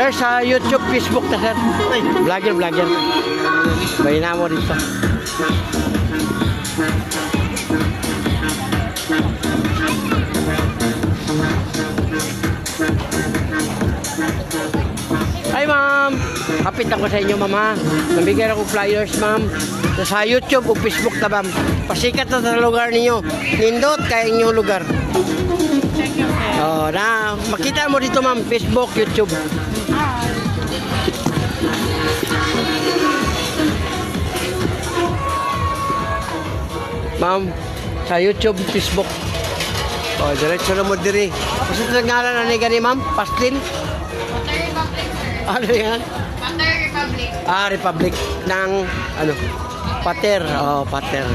Sir, sa YouTube, Facebook na sir. Vlogger. Bayin na mo dito. Hi ma'am, kapit ako sa inyo ma'am ha. Nabigyan ako flyers ma'am. Sa YouTube o Facebook na ma'am. Pasikat na sa lugar ninyo. Nindot kaya inyong lugar. Oh, na makita mo dito ma'am, Facebook, YouTube. Ma'am, sa YouTube, Facebook. Oh, diretso na mo diri. Kasi ito ngalan na ni gani ma'am, pastel. Ano yan? Pater Republic. Republic ng ano? Pater. Oh, Pater.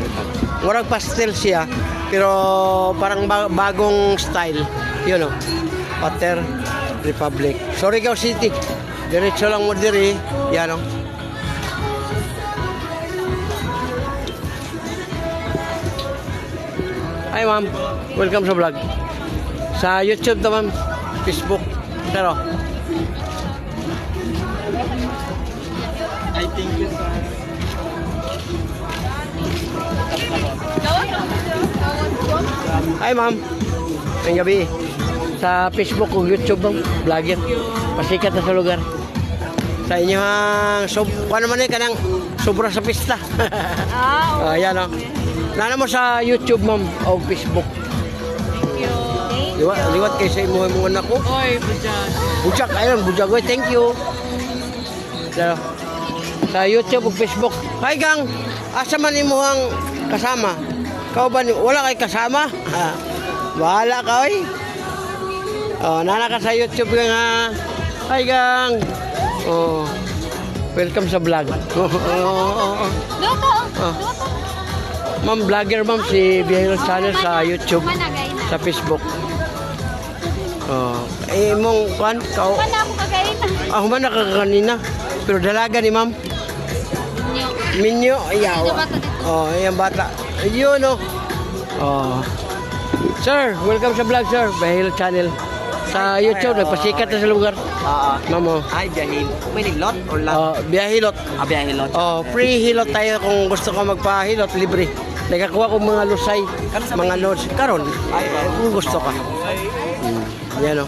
Warang pastel siya, pero parang bagong style. Yun oh. Pater Republic. Surigao City. Diretso lang mo diri. Yan oh. Hi ma'am. Welcome sa vlog. Sa YouTube to ma'am. Facebook. Pero I think you sir. hi ma'am. Ang gabi. Sa Facebook o YouTube bang vlogger. Pasikat na sa lugar. Sa inyong ano man kanang sobra sa pista. Ayan o. Nana mo sa YouTube ma'am o Facebook. Liwat kayo sa imuhay mga anak ko. Oy, bujag. Bujak, ayun, bujak. Thank you. Sa YouTube o Facebook. Hi gang, asa man imuhang kasama? Kau ba wala kay kasama? Bahala ka oy. Oh, nana ka sa YouTube nga. Hi gang. Oh. Welcome sa vlog. Ma'am vlogger ma'am si Bihiro Channel sa YouTube, sa Facebook. Oh, mong kan kau. Wala ako kagayin. Humana ka kanina. Pero dalaga ni ma'am. Minyo, ayaw. Oh, yung bata. Ayun oh. Oh. Sir, welcome sa vlog sir, Bihiro Channel. Sa YouTube, nagpasikat na sa lugar. Mamo. Ay, biyahil. May hilot or lot? Oh, biyahilot. Biyahilot. Oh, free hilot tayo kung gusto ka magpahilot, libre. Nagkakuha ko mga lusay, mga notes. Karon, kung gusto ka. Yan o.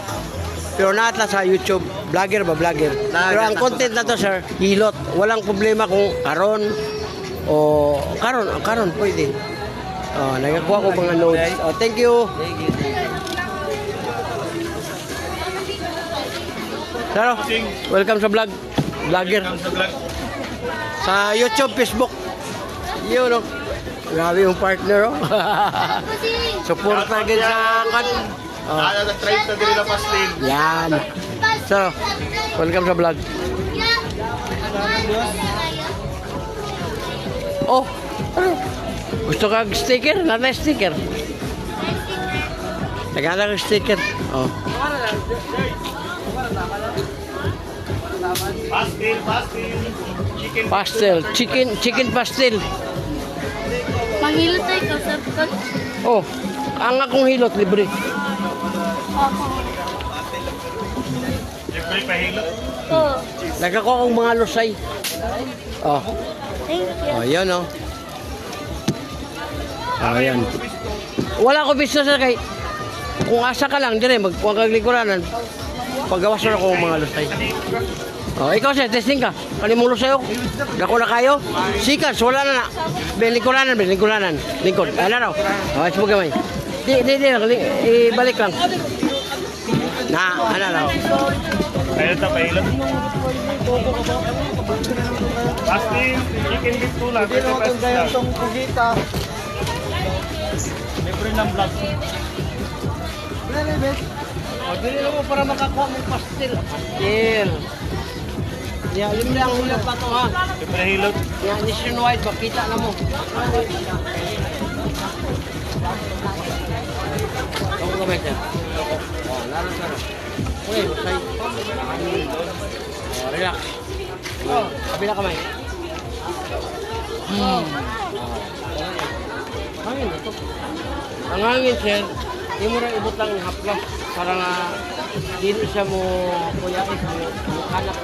Pero naat lang sa YouTube, vlogger ba, vlogger. Pero ang content na to sir, hilot. Walang problema kung karon o karon pwede. Oh, nagkakuha ko mga notes. Oh, thank you. Sir, welcome sa vlog. Vlogger. Sa YouTube, Facebook. Yun o. Grabe yung partner o. Supporta din sa kan. Nag-try na din na pastel. Yan. So, welcome sa vlog. Oh, ano? Gusto kag sticker? Nana sticker. Nagana kag sticker. Oh. Pastel. Chicken pastel. Manghilot tayo ka sa Oh, ang akong hilot libre. Libre pa hilot? Oh, Nagkakuha akong mga lusay. Oh. thank you. Oh, yan oh. Oh, yan. Wala ko bisto sa kay kung asa ka lang dire magkuha kag likuranan. Paggawas na ako ng mga lusay. Oh, ikaw sir, testing ka. Kalimong lusay ako. Dako na kayo. Sikas, wala na na. Lingkuranan. Lingkod. Ano raw? Oh, ismo gamay. Di, ibalik lang. Na, ano raw? Ayun ta pa hilot. Pastel, chicken beef tula. Pero kung kaya itong kugita. Libre ng vlog. Oh, dili mo para makakuha ng pastel. Pastel. Yeah, yun lang hulog pa to ha. Libre hilot. Yan, nationwide, makita na mo. Ako kamay sir. Oh, laro sir. Okay, okay. Oh, relax. Oh, kabila kamay. Hangin na to. Ang hangin sir, hindi mo rin ibot lang haplas para nga Dito siya mo, kuya, mo kanak.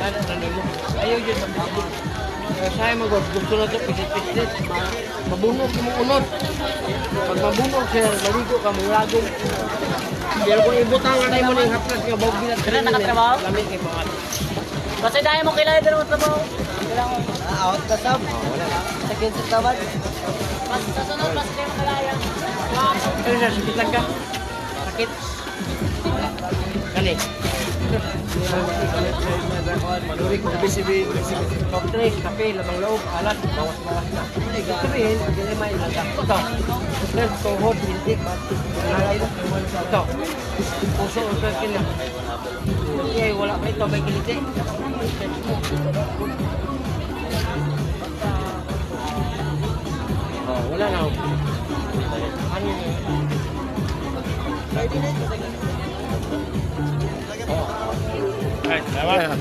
Yan, ano mo. Ayaw yun, mababog. Saya gusto na ito, pisit-pisit. Mabunog yung unod. Pag mabunog siya, maligo ka, mulagong. Pero kung ibutang ka tayo mo na yung haplas nga, bawag bilat. Kailan nakatrabaho? Lamig kayo mga. Kasi dahil mo kailangan din ang trabaho. Kailangan. Out ka sab. Wala na. Sakit sa tawad. Mas sa sunod, mas kayo kailangan. Ano siya, sakit lang ka? Sakit. Kani. Maduri ko BCB, Top-3, kape, lamang loob, alat, bawas-bawas na. Sabihin, hindi may ilaga. Ito. Then, tuhod, hindi, nalay na. Ito. Puso, ito, kina. Okay, wala pa ito, may kiliti. Oh, wala na. Ano yun? Right, salamat.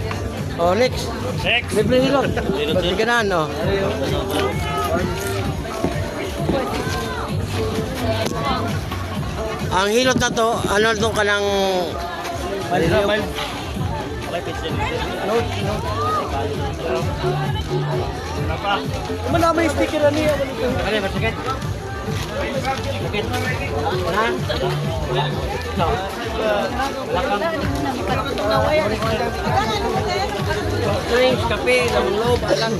Oh, next. Next. Libre nilot. Batiganan, no? Ang hilot na to, ano to ka ng... Mile. Wala pa. Naman na may sticker na niya. Ano ba, sakit? Sakit? Ha? Ito. Malakang. Drinks, kape, lamang loob, alam.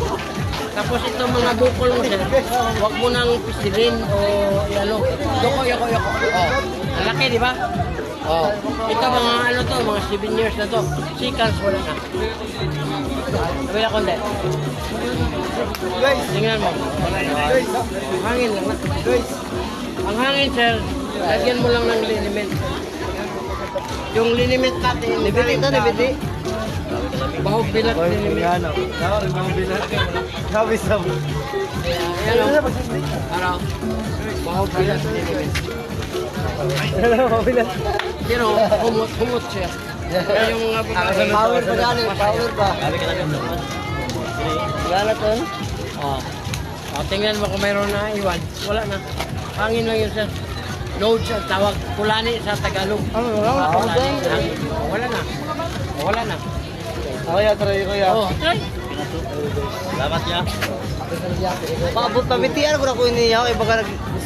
Tapos itong mga bukol mo, sir, huwag mo nang pisilin o ano. Yoko. Oh. Ang laki, di ba? Oh. Ito mga ano to, mga 7 years na to. Seconds, wala na. Sabi na konti. Tingnan mo. Ang hangin lang na. Ang hangin, sir, lagyan mo lang ng liniment. Yung liniment natin, nibiti. Bahog bilat liniment. Bahog bilat. Sabi sa mo. Ayan o. Ano? Bahog bilat liniment. Pero humot siya. Kaya yung mga power pa gano'n, power pa. Wala to. Oh. Oh, tingnan mo kung mayroon na iwan. Wala na. Hangin lang yun, sir. Load siya, tawag. Kulani sa Tagalog. Wala na. Wala na. Kuya, try kuya. Oh, try. Salamat ya. Paabot pa, bitiyan ko na ko niya. Iba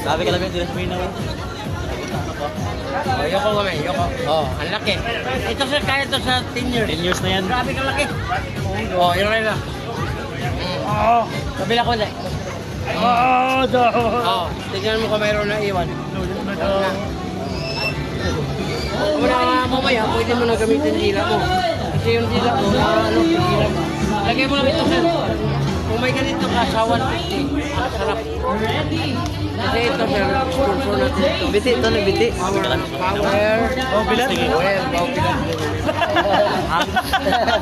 Sabi ka lang din sa minaw. Oh, yoko kami, yoko. Oh, ang laki. Ito sir, kaya ito sa 10 years. 10 years na yan. Grabe ka laki. Oh, yun rin na. Oh, Kabila ko na. Oh, tingnan mo kung mayroon na iwan. Kung na mamaya, pwede mo na gamitin dila mo. Kasi yung dila mo, ano, dila mo. Lagay mo lang ito sir. Kung may ganito ka sa 150, ang sarap. Kasi ito sir, sponsor natin ito. Biti ito, biti. Power. Oh, bilat. Well, power bilat.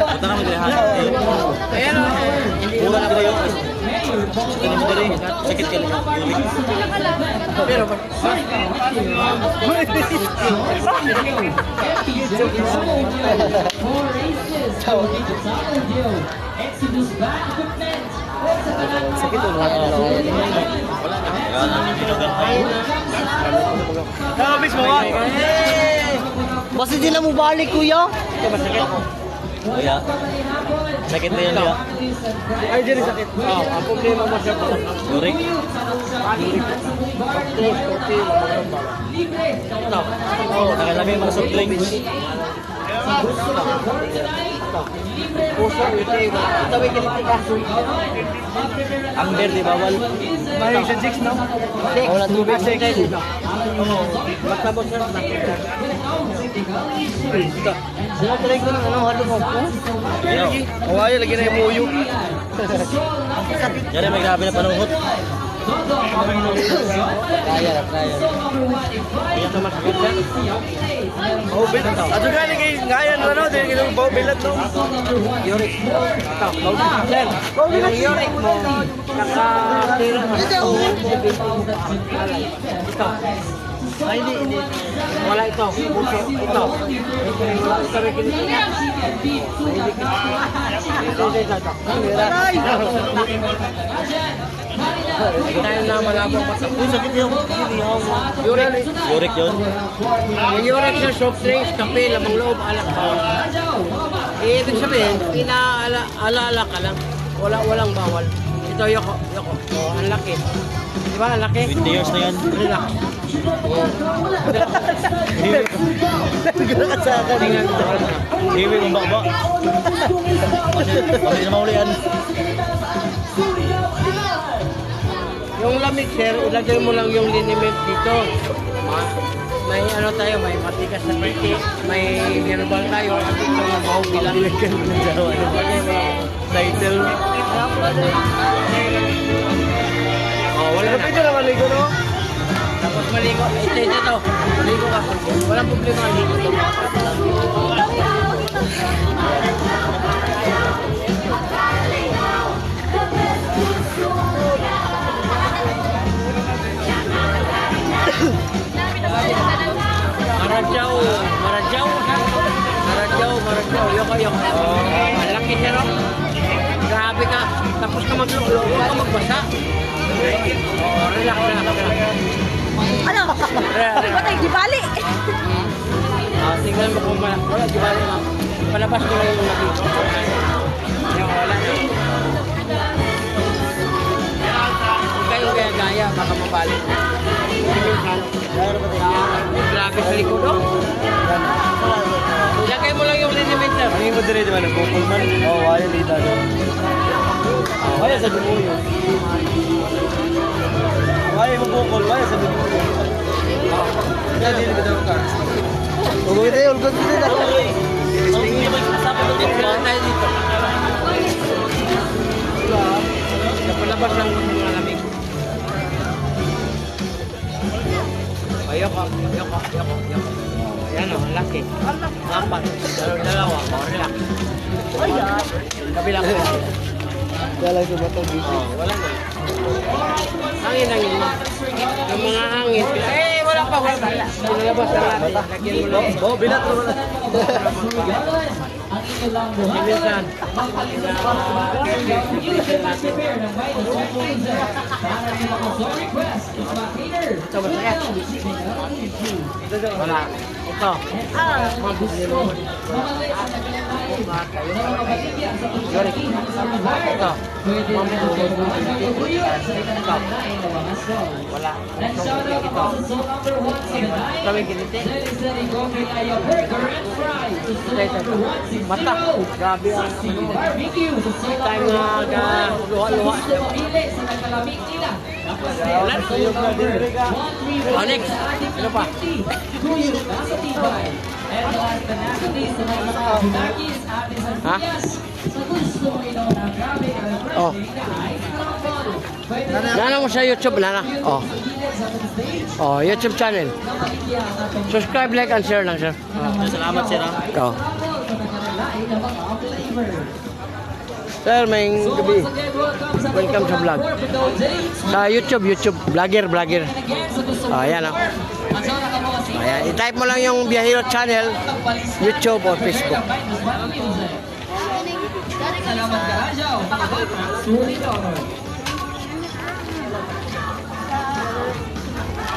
Punta naman din ha. Ayan o. Hindi Pura na na kayo. Sakit mo dali. Sakit ka lang. pero sakit o wala Tama mismo ha. Basta di na mo balik kuya. Ito ba sakit? Kuya. Sakit na yan kuya. Ay, diri sakit. Oh, ang problema mo siya. Yurik. Oh, nakalagay mga soft drinks. Puso, ito yung ito may kiliti ka. Ang verde bawal. Mahilig sa jigs, no? Wala tubig. Basta mo siya. Sila tuloy ko ng ano, halo mo. Kawaya, lagi na yung muyo. Yan ay may grabe na panuhot. Kaya. Kaya ka masakit siya. Oh, bilat. Ato gani kay ngayon ano, din kinong bao bilat no. Yurik. Ito, bawal. Sir, yung yurik mo, nakatira mo. Ito. Ay, hindi. Wala ito. Puso. Ito. Ito rin kinito. Ito. Dahil na malabong mata. Uy, sakit yung Yurik. Yurik yun. Yung yurik sa soft drinks, kape, lamang loob, alak pa. Ibig sabihin, inaala ka lang. Walang bawal. Ito, yoko. Oh, ang laki. Di ba, ang laki? 20 years na yan. Relax. Gano'n sa akin. Tingnan mo. Hiwi kong bakba. Kasi na maulian. Yung lamig, sir, ilagay mo lang yung liniment dito. May ano tayo, may matigas na piti, may herbal tayo, at ito yung bahog bilang. Ilagay mo lang. Title. Oh, wala na. Pwede na maligo, no? Tapos maligo. Ito. Maligo ka. Walang problema. Maligo to. Yoko. Ang laki niya, no? Grabe ka. Tapos ka maglulo. Huwag ka magbasa. Oh, relax. Ano? Patay, di bali. Tingnan mo kung wala, di ba lang. Palabas ko lang yung nakita. Yung wala na. Huwag kayong gaya-gaya, baka mabalik. Grabe sa likod, oh. Ilagay mo lang yung liniment, sir. Ano yung madali, di ba? Nagpupul man. Oo, wala dito. Wala sa dumuyo. Wala yung bukol, wala sa dumuyo. Huwag ito yung ulgot dito. Dito lang tayo dito. Napalabas lang yung mga lamig. Ayoko. Ayan o, ang laki. Apat. Dalawa. O, relax. Kabilang ko. Wala sa batang busy. Wala na. Hangin mo. Yung mga hangin. Wala pa. Pinalabas na natin. Lagyan mo lang. Oo, bilat naman. Minsan. Ito, masakit. Wala. Ito. Mabusli mo. Yorik. Ito. Ito. Wala. Ito. Kami kiniti. Ito. Mata. Grabe ang time na luha-luha. Alex, ano pa? Ha? Oh. Nana mo sa YouTube, Nana. Oh. Oh, YouTube channel. Subscribe, like, and share lang, sir. Salamat, sir. Oh. Sir, may gabi. Welcome sa vlog. Sa YouTube. Vlogger. Ayan o. Ayan. I-type mo lang yung Biyahero channel, YouTube o Facebook.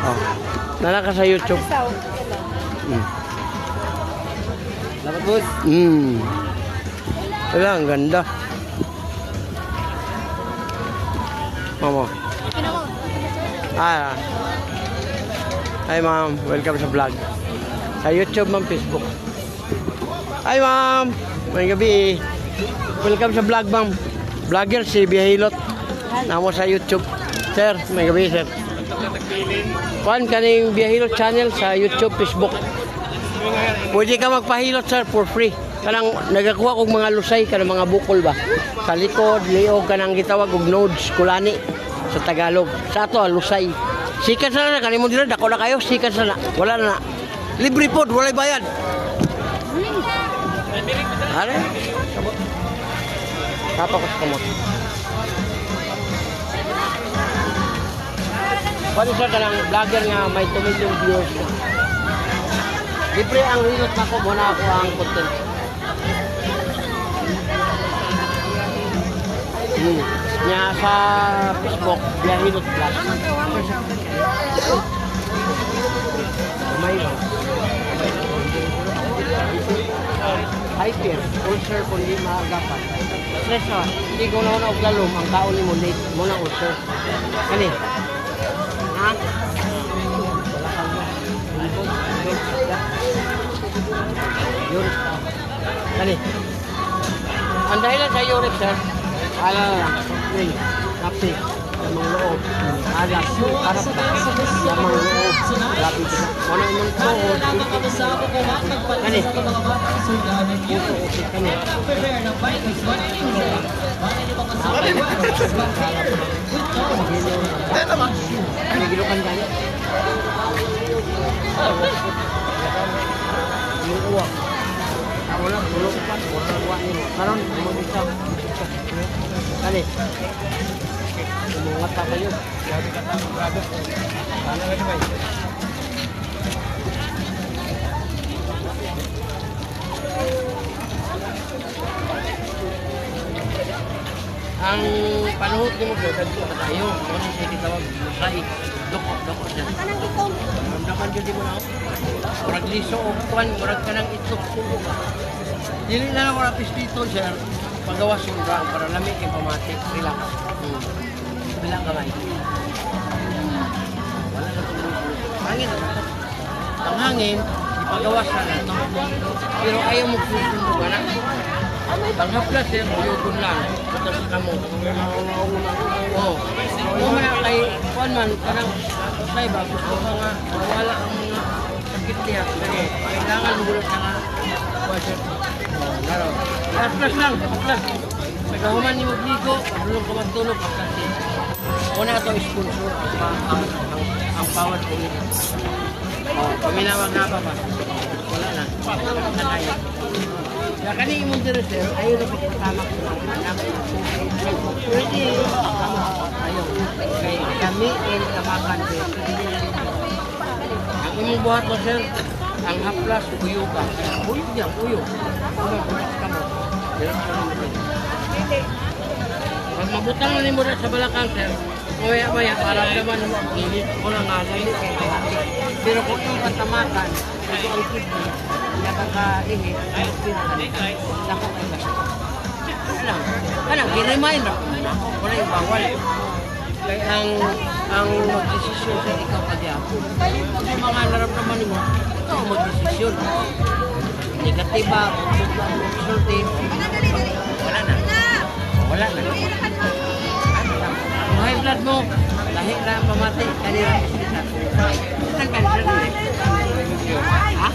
Oh. Nala ka sa YouTube. Salamat, boss. Wala, ang ganda. Mamo. Hi ma'am, welcome sa vlog. Sa YouTube, ma'am, Facebook. Hi ma'am, may gabi. Welcome sa vlog, ma'am. Vlogger si Biyahilot. Namo sa YouTube. Sir, may gabi, sir. Kuan kaning Biyahilot channel sa YouTube, Facebook. Pwede ka magpahilot, sir, for free. Kanang nagakuha kog mga lusay kanang mga bukol ba. Sa likod, liog kanang gitawag og nodes, kulani sa Tagalog. Sa ato lusay. Sikat sana kanimo dira dako na kayo, sikat sana. Wala na. Libre pod, walay bayad. Are? Kapag ko sa kamot. Paano sa kanang vlogger nga may 2 million viewers. Libre ang hilot na ko muna ako ang content. Nya sa Facebook, Biyahilot Plus. May hyper, ulcer kung di maagapan. Stress ha, hindi ko na og lalom, ang kaon ni mo late, mo na ulcer. Kani? Ha? Yun. Kani? Ang dahilan sa uric, sir, ala lang, yun, kape, lamang loob, alas, harap na, lamang loob, lapit na, wala imong tuhod, kani, puso, okay, kani, kani, gilukan kani, yung uwak, wala, tulog pa, wala uwak niyo, karon, umabisa, kani, umungat pa kayo, grabe ka tamo, grabe, ano ka naman, ang panahon ni mo gagad ko tayo, ano siya kitawag, musay, doko siya. Ramdaman yun di mo na, murag liso o kuwan, murag ka ng itok, subo ka. Dili na lang murag pispito siya, pagawas yung drang, para lamig yung pamatik, relax. Bila kamay. Wala na itong hangin na ito. Ang hangin, ipagawas na ito. Pero ayaw mo puso mo na. Panghaplas eh, buyukon lang. Putas ka mo. Oo. Kung man kay kuwan man, parang say ba, gusto ka nga, wala ang mga sakit niya. Pero kailangan mo gulat ka nga. Laro. Haplas lang, haplas. Pagkahuman ni Magligo, pagdulong ka magtulog, haplas din. Una ito sponsor ang power ko yun. Paminawag na pa ba? Wala na. Nakaya. Kaya kanina yung Monteresel, ayaw na pagkatamak ko ng anak. Pwede, ayaw. Kaya kami ay tamakan din. Ang imong buhat mo, sir, ang haplas, uyo ka. Uyo yan, uyo. Bumas ka mo. Direct ka naman din. Pag mabutang na mo sa balakang, sir, maya para naman mo ang init. O na nga, lamit kayo kaya. Pero kung yung katamakan, ito ang kidney, nakaka-init, ay pinag-alay. Dako kayo ba? Kanang, i-remind ako na ako, wala yung bawal. Kaya ang mag-desisyon sa ikaw kagyapo. Kung mga naramdaman mo, ikaw ang mag-desisyon. Negatiba, sulti, wala na. Wala na. Kung high blood mo, lahik na pamati, kanina isang cancer din. Ha?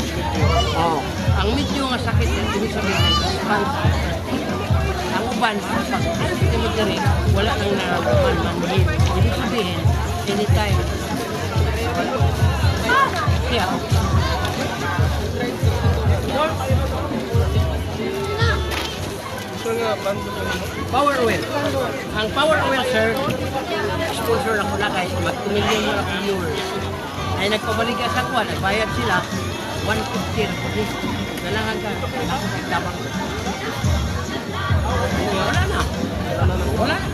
Oo. Ang medyo nga sakit, ibig sabihin, ang uban, pag hindi mo rin, wala nang nararamdaman, mamulin. Ibig sabihin, anytime. Kaya, power oil. Ang power oil, sir, sponsor ako na kay mag-tumilyon mo na viewers. Ay nagpabalik sa kuwan, nagbayad sila 150 rupees. Nalangan ka, ako nagtabang. Wala na. Wala na.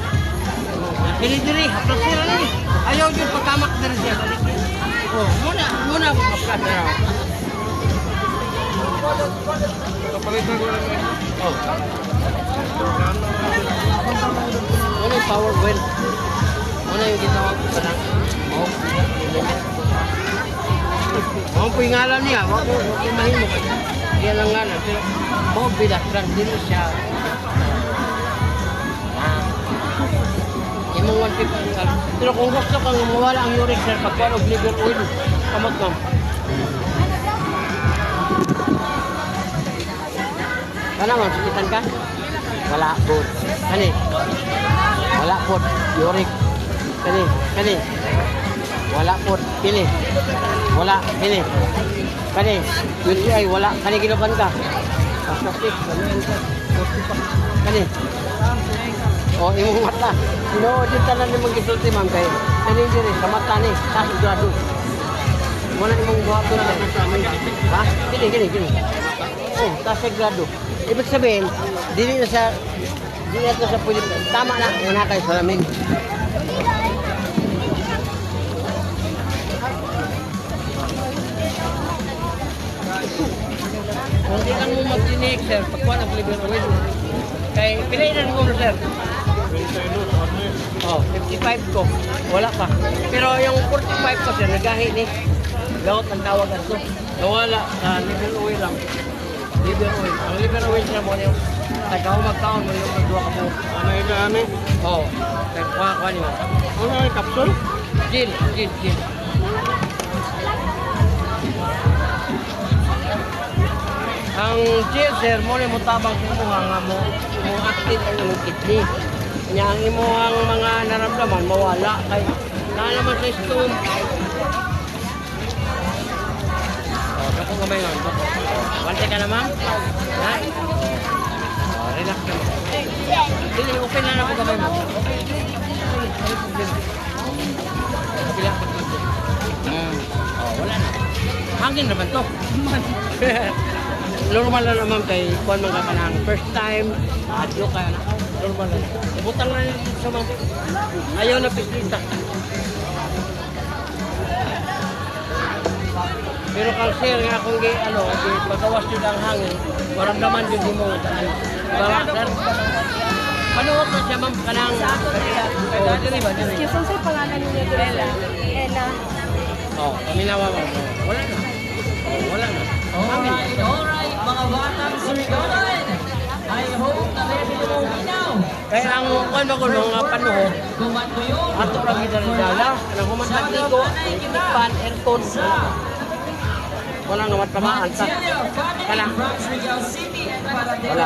Dili-dili, haplas sila na eh. Ayaw yun pagkamak na rin siya. Oh, muna ako haplas na rin. Kapalitan ko lang eh. Oh. Ano yung power oil? Ano yung ginawa ko sa lang? Oh, ang pingalan niya, wag mo mahimo ka. Yan ang ngalan, pero mo bilas lang din siya. Imong 150 ka. Pero kung gusto kang mawala ang uric sir, pagkuhan og liver oil, kamot ka. Kana man, sakitan ka? Wala po. Kani? Wala po. Uric. Kani? Wala po. Pili. Wala. Pili. Kani? UTI. Wala. Kani ginuban ka? Plastic. Kani? O, imong mata. Sinoodin talan ni mag-isulti, ma'am, kayo. Kani diri, sa mata ni. Sa sigurado. Wala imong buhat doon. Ha? Gini. Oh, sa sigurado. Ibig sabihin, dili na sa Hindi na ito sa pwede. Tama na, muna kayo sa lamig. Kung di lang mo mag-tinik, sir, pagkuha ng flavor oil. Kaya pinainan mo, sir. Oh, 55 ko. Wala pa. Pero yung 45 ko, sir, nagahi ni. Gawat ang tawag ito. Nawala sa liver oil lang. Liver oil. Ang liver oil siya mo yung tagaw magtaon mo yung magduwa ka mo. Ano yung kami? Oo. Kaya kuha niyo. Ano yung capsule? Gin. Ang gin, sir, mo rin mo tabang kumuha nga mo active ang imong kidney. Kanya ang imuhang mga naramdaman, mawala. Kaya naman sa stone. Ako kamay lang. Wante ka na, ma'am? Ha? Relax ka, ma'am. Hindi, open lang ako kamay, ma'am. Okay. Kabila ka dito. Wala na. Hangin naman to. Normal na naman kay kuwan mga kanang first time. Adyo ka na. Normal na. Butang na nito sa ma'am. Ayaw na pisita. Pero kang sir nga kung magawas yun ang hangin, maramdaman yun mo. Diba, sir? Panuot na siya, ma'am, kanang... Dili ba? Yung sa pangalan niya, Ella. Ella. Kami nawa, ma'am. Wala na. Wala na. Alright, mga batang surigonan. I hope na ready mo minaw. Kaya ang kuwan ba ko nung panuhot, Kumando yun. ato lang gidala, nang humantag ligo, tikpan, aircon. Wala naman tamaan sa... Kala. Wala.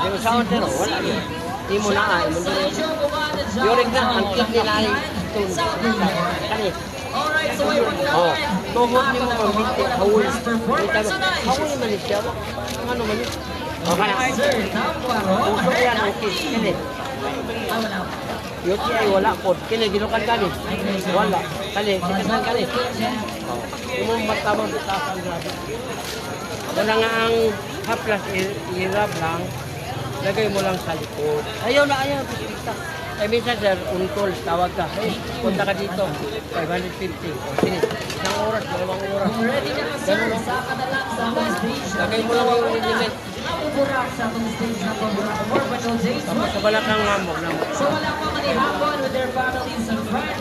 Yung sound pero wala yun. Di mo na ay. Yurig na, ang kidney na ay stone. Kani. Tuhod niyo mo pambiti, hawul. Hawul man siya. Ano man yun? Kana. Puso yan ang kidney. Yuti ay wala po. Kini, ginukan ka ni. Wala. Kani, sikatan ka ni. Yung matabang bitasan grabe. Wala nga ang haplas, i-rub lang. Lagay mo lang sa likod. Ayaw na, bisita. Ay minsan sir, on-call, tawag ka. Hey, punta ka dito. 550. O sige, isang oras, 2 oras. Ganun lang. Lagay mo lang yung limit. Nabuburak sa atong stage na paburak of Orbital Days. Tapos sa balakang mamog na mo. So wala pa manihapon with their families and friends.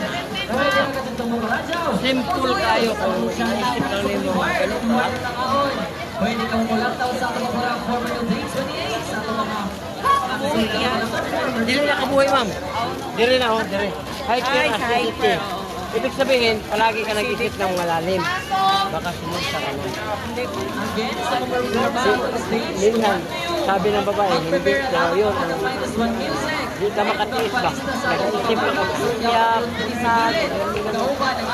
Pwede ang katutong mga radyaw. Simple kayo kung inisip lang nyo mga ganun. Pwede kang mulataw sa atong paburak of Orbital Days 28 sa atong mga Dili na kabuhay, ma'am. Dili na, dili. High care acidity. Ibig sabihin, palagi ka nag-isip ng malalim. Baka sunod sa kanon. Minsan, sabi ng babae, hindi, pero yun, hindi ka makatiis ba? Nag-isip ka mag-iyak,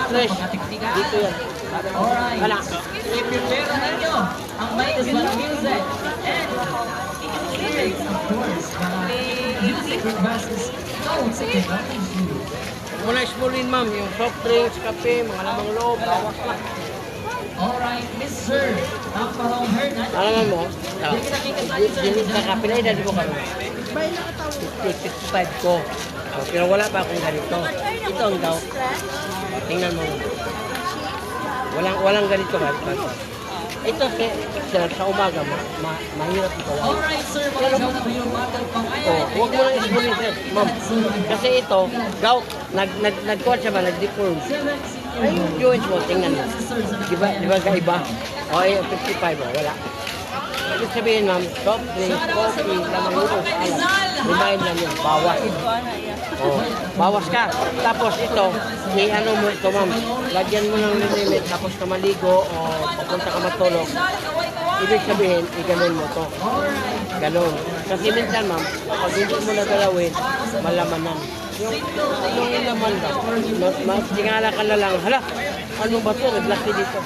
stress. Dito yan. Wala. I-prepare na ninyo ang minus 1 music and of course, mga music requests notes at technology. Muna ismulin, ma'am, yung soft drinks, kape, mga lamang loob, bawas lang. Alright, Mr. Naparong Hernan. Alam mo, dinit na kape na edad ko karon. 55 ko. Pero wala pa akong ganito. Ito ang daw. Tingnan mo. Walang ganito ba? Ito sa umaga, mahirap ito. Alright, sir, magkakaw na ba yung batang pangayon? Huwag mo lang ismulin, sir. Ma'am, kasi ito, gout, nag-kuhan siya ba, nag-deform. Ay, yung joints mo, tingnan mo. Diba kaiba? Okay, 55 wala. Ibig sabihin, ma'am, soft drinks, coffee, lamang luto, alam. Remind lang yun, bawas. Bawas ka. Tapos ito, i-ano mo ito, ma'am. Lagyan mo ng limit, tapos ka maligo o papunta ka matulog. Ibig sabihin, iganon mo to. Ganon. Kasi minsan, ma'am, pag hindi mo nagalawin, malamanan. Yung laman ba? Tingala ka na lang, hala, ano ba ito? Naglasti dito.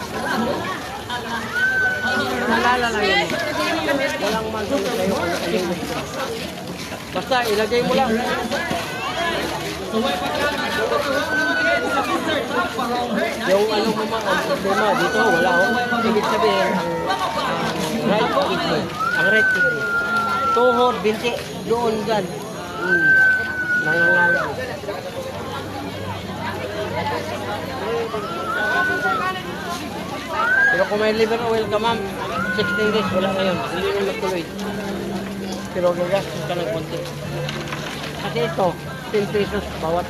Nalala lang yun. Walang mansin kayo ano yung gusto. Basta ilagay mo lang. Yung ano mo ang problema dito, wala ho. Ibig sabihin, ang right kidney. Ang right kidney. Tuhod, binti, doon gan. Nangangalan. Pero kung may liver oil ka, ma'am, 16 days, wala na yun. Hindi na magtuloy. Pero gagastos ka ng konti. Kasi ito, 10 pesos bawat.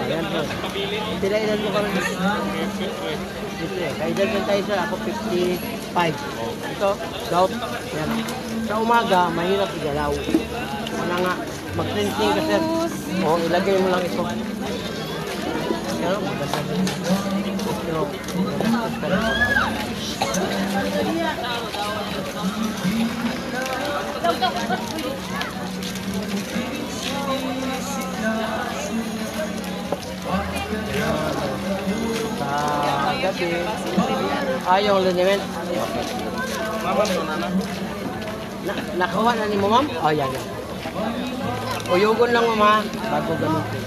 Ayan po. Sila ilan mo kami? Kaya dyan tayo sa ako 55. Ito, gout. Yan. Sa umaga, mahirap igalaw. Wala nga, mag-cleansing ka sir. O, ilagay mo lang ito. Pero, maganda. Pero, magastos ka rin. Sa gabi, yung liniment. Nakuha na ni mo, ma'am? Oh, yan. Uyugon lang, mama. Bago gamitin.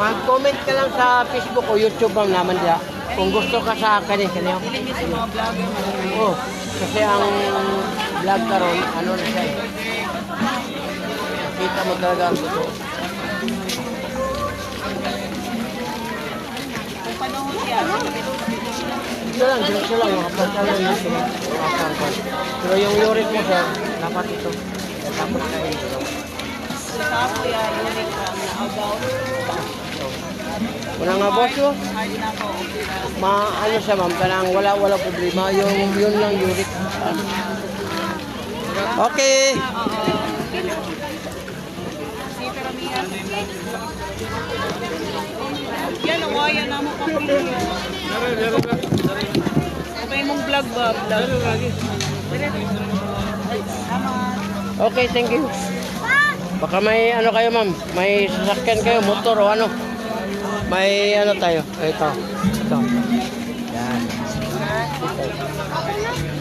Mag-comment ka lang sa Facebook o YouTube, ma'am, naman diya. Kung gusto ka sa akin, kanyo. Oh, kasi ang vlog karon, ano na siya eh. Makita mo talaga ang gusto. Ito lang, diretso lang, makapagkal lang dito. Pero yung uric mo, sir, dapat ito. Tapos kayo ito. Tapos yan, uric about. Wala nga boss yun. Ano siya ma'am, kanang wala problema. Yun lang uric. Okay. Yan, awayan na mo kapili. Sabay mong vlog ba? Okay, thank you. Baka may ano kayo ma'am, may sasakyan kayo, motor o ano. May ano tayo, ito. Yan. Ito.